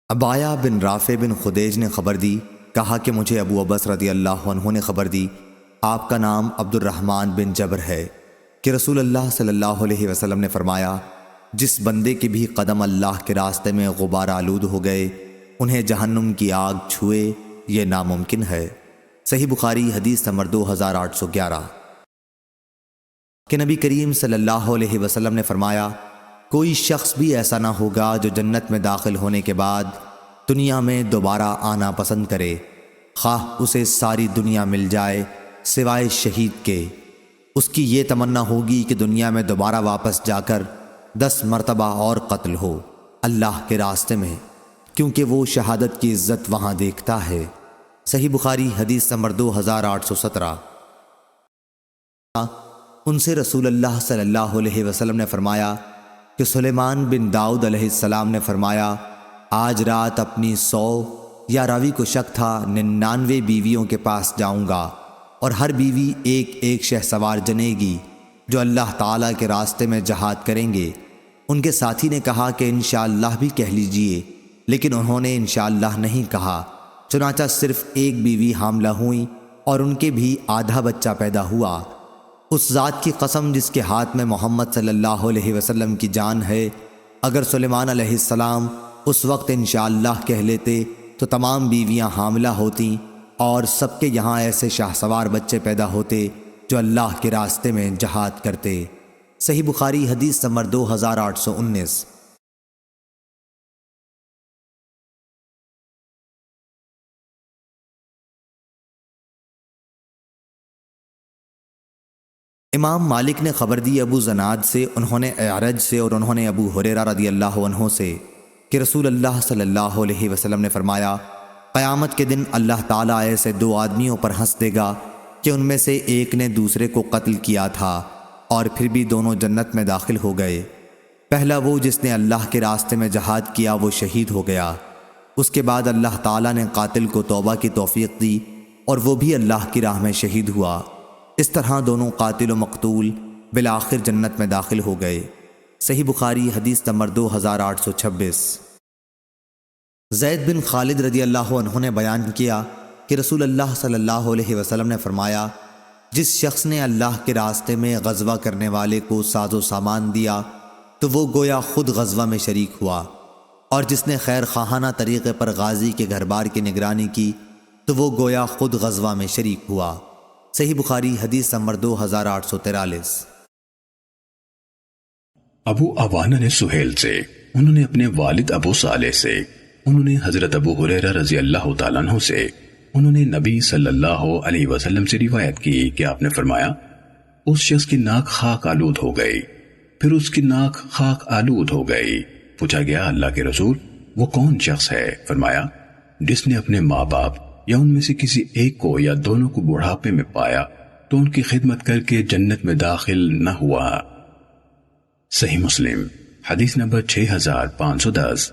عبایہ بن رافع بن خدیج نے خبر دی، کہا کہ مجھے ابو عبس رضی اللہ عنہ نے خبر دی، آپ کا نام عبد الرحمن بن جبر ہے، کہ رسول اللہ صلی اللہ علیہ وسلم نے فرمایا، جس بندے کے بھی قدم اللہ کے راستے میں غبار آلود ہو گئے انہیں جہنم کی آگ چھوئے یہ ناممکن ہے۔ صحیح بخاری حدیث نمبر 2811۔ کہ نبی کریم صلی اللہ علیہ وسلم نے فرمایا، کوئی شخص بھی ایسا نہ ہوگا جو جنت میں داخل ہونے کے بعد دنیا میں دوبارہ آنا پسند کرے، خواہ اسے ساری دنیا مل جائے سوائے شہید کے۔ اس کی یہ تمنا ہوگی کہ دنیا میں دوبارہ واپس جا کر 10 مرتبہ اور قتل ہو اللہ کے راستے میں، کیونکہ وہ شہادت کی عزت وہاں دیکھتا ہے۔ صحیح بخاری حدیث نمبر 2817۔ ان سے رسول اللہ صلی اللہ علیہ وسلم نے فرمایا کہ سلیمان بن داؤد علیہ السلام نے فرمایا، آج رات اپنی 100 یا راوی کو شک تھا 99 بیویوں کے پاس جاؤں گا، اور ہر بیوی ایک ایک شہسوار جنے گی جو اللہ تعالیٰ کے راستے میں جہاد کریں گے۔ ان کے ساتھی نے کہا کہ انشاءاللہ بھی کہہ لیجئے، لیکن انہوں نے انشاءاللہ نہیں کہا، چنانچہ صرف ایک بیوی حاملہ ہوئیں اور ان کے بھی آدھا بچہ پیدا ہوا۔ اس ذات کی قسم جس کے ہاتھ میں محمد صلی اللہ علیہ وسلم کی جان ہے، اگر سلیمان علیہ السلام اس وقت انشاءاللہ کہہ لیتے تو تمام بیویاں حاملہ ہوتیں اور سب کے یہاں ایسے شاہسوار بچے پیدا ہوتے جو اللہ کے راستے میں جہاد کرتے۔ صحیح بخاری حدیث نمبر 2819۔ امام مالک نے خبر دی ابو زناد سے، انہوں نے اعرج سے، اور انہوں نے ابو ہریرہ رضی اللہ عنہ سے، کہ رسول اللہ صلی اللہ علیہ وسلم نے فرمایا، قیامت کے دن اللہ تعالیٰ ایسے 2 آدمیوں پر ہنس دے گا کہ ان میں سے ایک نے دوسرے کو قتل کیا تھا اور پھر بھی دونوں جنت میں داخل ہو گئے۔ پہلا وہ جس نے اللہ کے راستے میں جہاد کیا وہ شہید ہو گیا، اس کے بعد اللہ تعالیٰ نے قاتل کو توبہ کی توفیق دی اور وہ بھی اللہ کی راہ میں شہید ہوا۔ اس طرح دونوں قاتل و مقتول بالآخر جنت میں داخل ہو گئے۔ صحیح بخاری حدیث نمبر 2826۔ زید بن خالد رضی اللہ عنہ نے بیان کیا کہ رسول اللہ صلی اللہ علیہ وسلم نے فرمایا، جس شخص نے اللہ کے راستے میں غزوہ کرنے والے کو ساز و سامان دیا تو وہ گویا خود غزوہ میں شریک ہوا، اور جس نے خیر خواہانہ طریقے پر غازی کے گھر بار کی نگرانی کی تو وہ گویا خود غزوہ میں شریک ہوا۔ صحیح بخاری حدیث نمبر 2843۔ ابو عوانہ نے سہیل سے، انہوں نے اپنے والد ابو صالح سے، انہوں نے حضرت ابو ہریرہ رضی اللہ تعالیٰ عنہ سے، انہوں نے نبی صلی اللہ علیہ وسلم سے روایت کی کہ آپ نے فرمایا، اس شخص کی ناک خاک آلود ہو گئی، پھر اس کی ناک خاک آلود ہو گئی۔ پوچھا گیا، اللہ کے رسول وہ کون شخص ہے؟ فرمایا، جس نے اپنے ماں باپ یا ان میں سے کسی ایک کو یا دونوں کو بڑھاپے میں پایا تو ان کی خدمت کر کے جنت میں داخل نہ ہوا۔ صحیح مسلم حدیث نمبر 6510۔